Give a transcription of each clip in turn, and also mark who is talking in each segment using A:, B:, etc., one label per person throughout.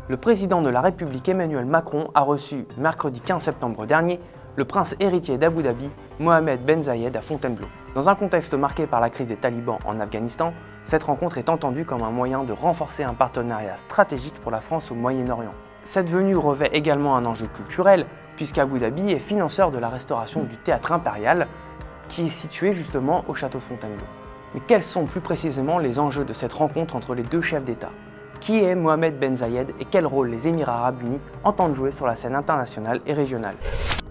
A: Le président de la République Emmanuel Macron a reçu, mercredi 15 septembre dernier, le prince héritier d'Abu Dhabi, Mohammed Ben Zayed, à Fontainebleau. Dans un contexte marqué par la crise des talibans en Afghanistan, cette rencontre est entendue comme un moyen de renforcer un partenariat stratégique pour la France au Moyen-Orient. Cette venue revêt également un enjeu culturel, puisqu'Abu Dhabi est financeur de la restauration du théâtre impérial, qui est situé justement au château de Fontainebleau. Mais quels sont plus précisément les enjeux de cette rencontre entre les deux chefs d'État? Qui est Mohammed Ben Zayed et quel rôle les Émirats arabes unis entendent jouer sur la scène internationale et régionale?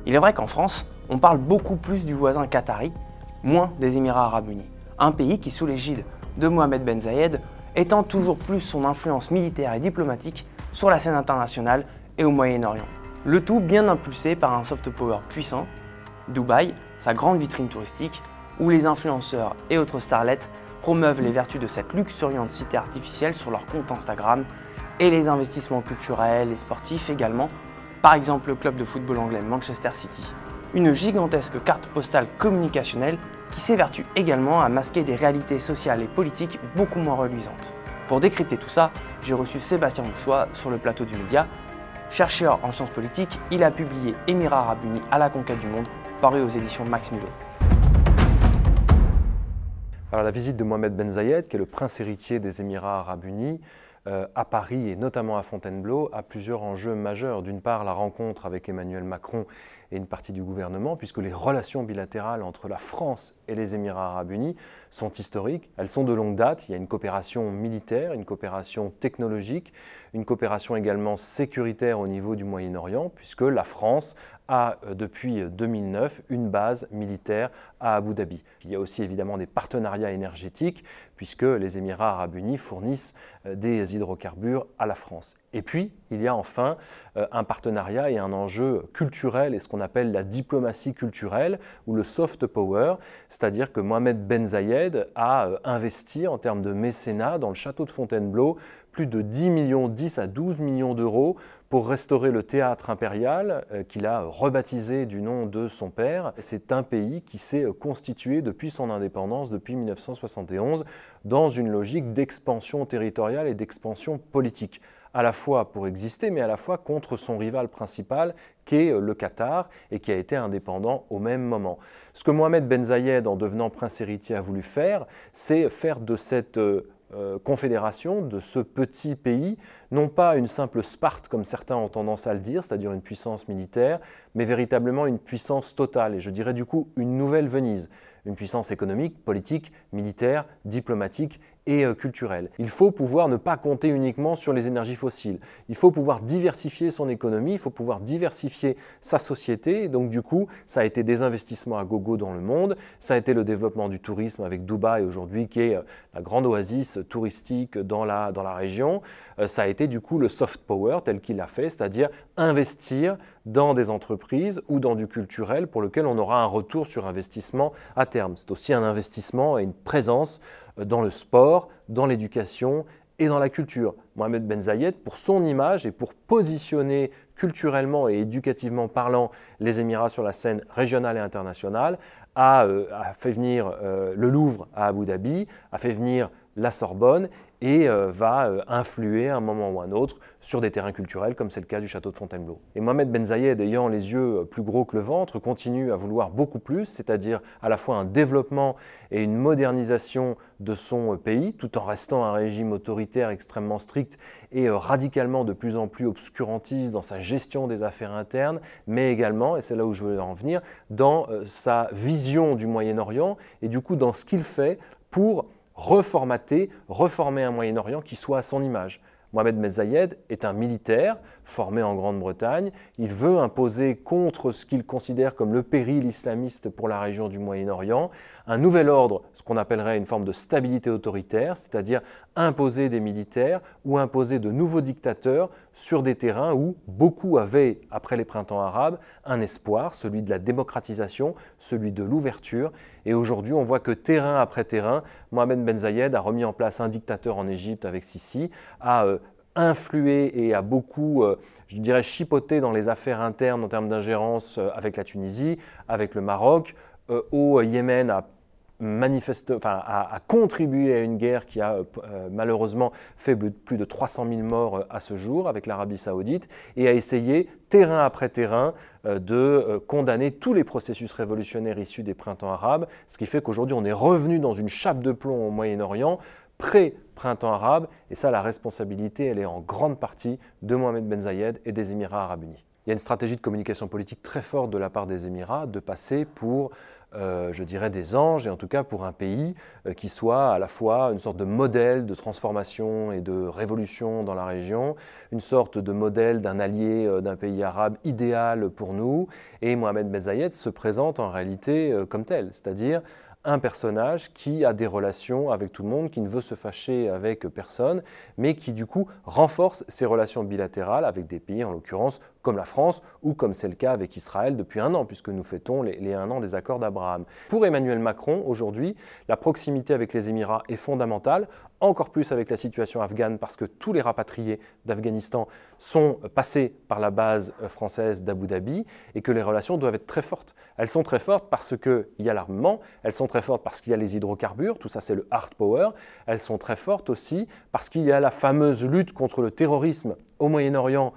A: Il est vrai qu'en France, on parle beaucoup plus du voisin qatari, moins des Émirats arabes unis. Un pays qui, sous l'égide de Mohammed Ben Zayed, étend toujours plus son influence militaire et diplomatique sur la scène internationale et au Moyen-Orient. Le tout bien impulsé par un soft power puissant, Dubaï, sa grande vitrine touristique, où les influenceurs et autres starlets promeuvent les vertus de cette luxuriante cité artificielle sur leur compte Instagram, et les investissements culturels et sportifs également, par exemple le club de football anglais Manchester City. Une gigantesque carte postale communicationnelle qui s'évertue également à masquer des réalités sociales et politiques beaucoup moins reluisantes. Pour décrypter tout ça, j'ai reçu Sébastien Boussois sur le plateau du Média. Chercheur en sciences politiques, il a publié Émirats arabes unis à la conquête du monde, paru aux éditions Max Mulot.
B: Alors, la visite de Mohammed Ben Zayed, qui est le prince héritier des Émirats arabes unis, à Paris et notamment à Fontainebleau, a plusieurs enjeux majeurs. D'une part, la rencontre avec Emmanuel Macron et une partie du gouvernement, puisque les relations bilatérales entre la France et les Émirats arabes unis sont historiques. Elles sont de longue date. Il y a une coopération militaire, une coopération technologique, une coopération également sécuritaire au niveau du Moyen-Orient, puisque la France a depuis 2009 une base militaire à Abu Dhabi. Il y a aussi évidemment des partenariats énergétiques, puisque les Émirats arabes unis fournissent des hydrocarbures à la France. Et puis, il y a enfin un partenariat et un enjeu culturel et ce qu'on appelle la diplomatie culturelle ou le soft power, c'est-à-dire que Mohammed Ben Zayed a investi en termes de mécénat dans le château de Fontainebleau plus de 10 à 12 millions d'euros pour restaurer le théâtre impérial qu'il a rebaptisé du nom de son père. C'est un pays qui s'est constitué depuis son indépendance, depuis 1971, dans une logique d'expansion territoriale et d'expansion politique, à la fois pour exister, mais à la fois contre son rival principal, qui est le Qatar, et qui a été indépendant au même moment. Ce que Mohammed Ben Zayed, en devenant prince héritier, a voulu faire, c'est faire de cette confédération, de ce petit pays, non pas une simple Sparte, comme certains ont tendance à le dire, c'est-à-dire une puissance militaire, mais véritablement une puissance totale, et je dirais du coup une nouvelle Venise, une puissance économique, politique, militaire, diplomatique et culturelle. Il faut pouvoir ne pas compter uniquement sur les énergies fossiles. Il faut pouvoir diversifier son économie, il faut pouvoir diversifier sa société. Et donc du coup, ça a été des investissements à gogo dans le monde, ça a été le développement du tourisme avec Dubaï aujourd'hui, qui est la grande oasis touristique dans la région. Ça a été du coup le soft power tel qu'il l'a fait, c'est-à-dire investir dans des entreprises ou dans du culturel pour lequel on aura un retour sur investissement à terme. C'est aussi un investissement et une présence dans le sport, dans l'éducation et dans la culture. Mohammed Ben Zayed, pour son image et pour positionner culturellement et éducativement parlant les Émirats sur la scène régionale et internationale, a fait venir le Louvre à Abu Dhabi, a fait venir la Sorbonne et va influer à un moment ou à un autre sur des terrains culturels comme c'est le cas du château de Fontainebleau. Et Mohammed Ben Zayed, ayant les yeux plus gros que le ventre, continue à vouloir beaucoup plus, c'est-à-dire à la fois un développement et une modernisation de son pays, tout en restant un régime autoritaire extrêmement strict et radicalement de plus en plus obscurantiste dans sa gestion des affaires internes, mais également, et c'est là où je veux en venir, dans sa vision du Moyen-Orient et du coup dans ce qu'il fait pour reformer un Moyen-Orient qui soit à son image. Mohammed Ben Zayed est un militaire formé en Grande-Bretagne. Il veut imposer contre ce qu'il considère comme le péril islamiste pour la région du Moyen-Orient un nouvel ordre, ce qu'on appellerait une forme de stabilité autoritaire, c'est-à-dire imposer des militaires ou imposer de nouveaux dictateurs sur des terrains où beaucoup avaient, après les printemps arabes, un espoir, celui de la démocratisation, celui de l'ouverture. Et aujourd'hui, on voit que terrain après terrain, Mohammed Ben Zayed a remis en place un dictateur en Égypte avec Sisi, a influé et a beaucoup, je dirais, chipoté dans les affaires internes en termes d'ingérence avec la Tunisie, avec le Maroc, au Yémen a a contribué à une guerre qui a malheureusement fait plus de 300 000 morts à ce jour avec l'Arabie saoudite, et a essayé, terrain après terrain, de condamner tous les processus révolutionnaires issus des printemps arabes, ce qui fait qu'aujourd'hui on est revenu dans une chape de plomb au Moyen-Orient, pré-printemps arabe, et ça, la responsabilité, elle est en grande partie de Mohamed Ben Zayed et des Émirats arabes unis. Il y a une stratégie de communication politique très forte de la part des Émirats de passer pour, je dirais, des anges, et en tout cas pour un pays qui soit à la fois une sorte de modèle de transformation et de révolution dans la région, une sorte de modèle d'un allié d'un pays arabe idéal pour nous, et Mohamed Ben Zayed se présente en réalité comme tel, c'est-à-dire un personnage qui a des relations avec tout le monde, qui ne veut se fâcher avec personne, mais qui du coup renforce ses relations bilatérales avec des pays, en l'occurrence comme la France, ou comme c'est le cas avec Israël depuis 1 an, puisque nous fêtons les 1 an des accords d'Abraham. Pour Emmanuel Macron, aujourd'hui, la proximité avec les Émirats est fondamentale, encore plus avec la situation afghane, parce que tous les rapatriés d'Afghanistan sont passés par la base française d'Abu Dhabi, et que les relations doivent être très fortes. Elles sont très fortes parce qu'il y a l'armement, elles sont très fortes parce qu'il y a les hydrocarbures, tout ça c'est le hard power, elles sont très fortes aussi parce qu'il y a la fameuse lutte contre le terrorisme au Moyen-Orient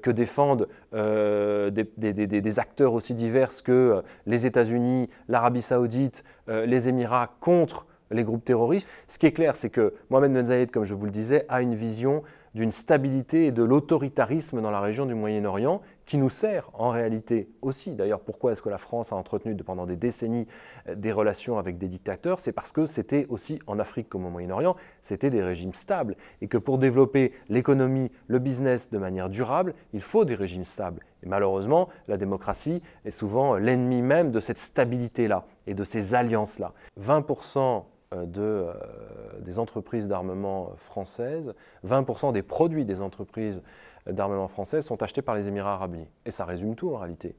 B: que défendent des acteurs aussi divers que les États-Unis, l'Arabie saoudite, les Émirats contre les groupes terroristes. Ce qui est clair, c'est que Mohamed Ben Zayed, comme je vous le disais, a une vision d'une stabilité et de l'autoritarisme dans la région du Moyen-Orient qui nous sert en réalité aussi. D'ailleurs, pourquoi est-ce que la France a entretenu pendant des décennies des relations avec des dictateurs? C'est parce que c'était aussi en Afrique comme au Moyen-Orient, c'était des régimes stables et que pour développer l'économie, le business de manière durable, il faut des régimes stables. Et malheureusement, la démocratie est souvent l'ennemi même de cette stabilité-là et de ces alliances-là. 20% des entreprises d'armement françaises, 20% des produits des entreprises d'armement françaises sont achetés par les Émirats arabes unis. Et ça résume tout en réalité.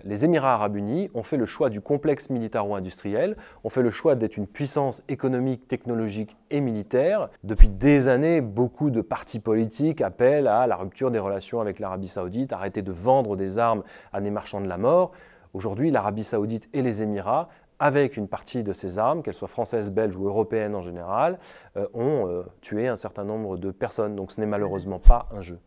B: Les Émirats arabes unis ont fait le choix du complexe militaro-industriel, ont fait le choix d'être une puissance économique, technologique et militaire. Depuis des années, beaucoup de partis politiques appellent à la rupture des relations avec l'Arabie saoudite, arrêter de vendre des armes à des marchands de la mort. Aujourd'hui, l'Arabie saoudite et les Émirats, avec une partie de ces armes, qu'elles soient françaises, belges ou européennes en général, ont tué un certain nombre de personnes. Donc ce n'est malheureusement pas un jeu.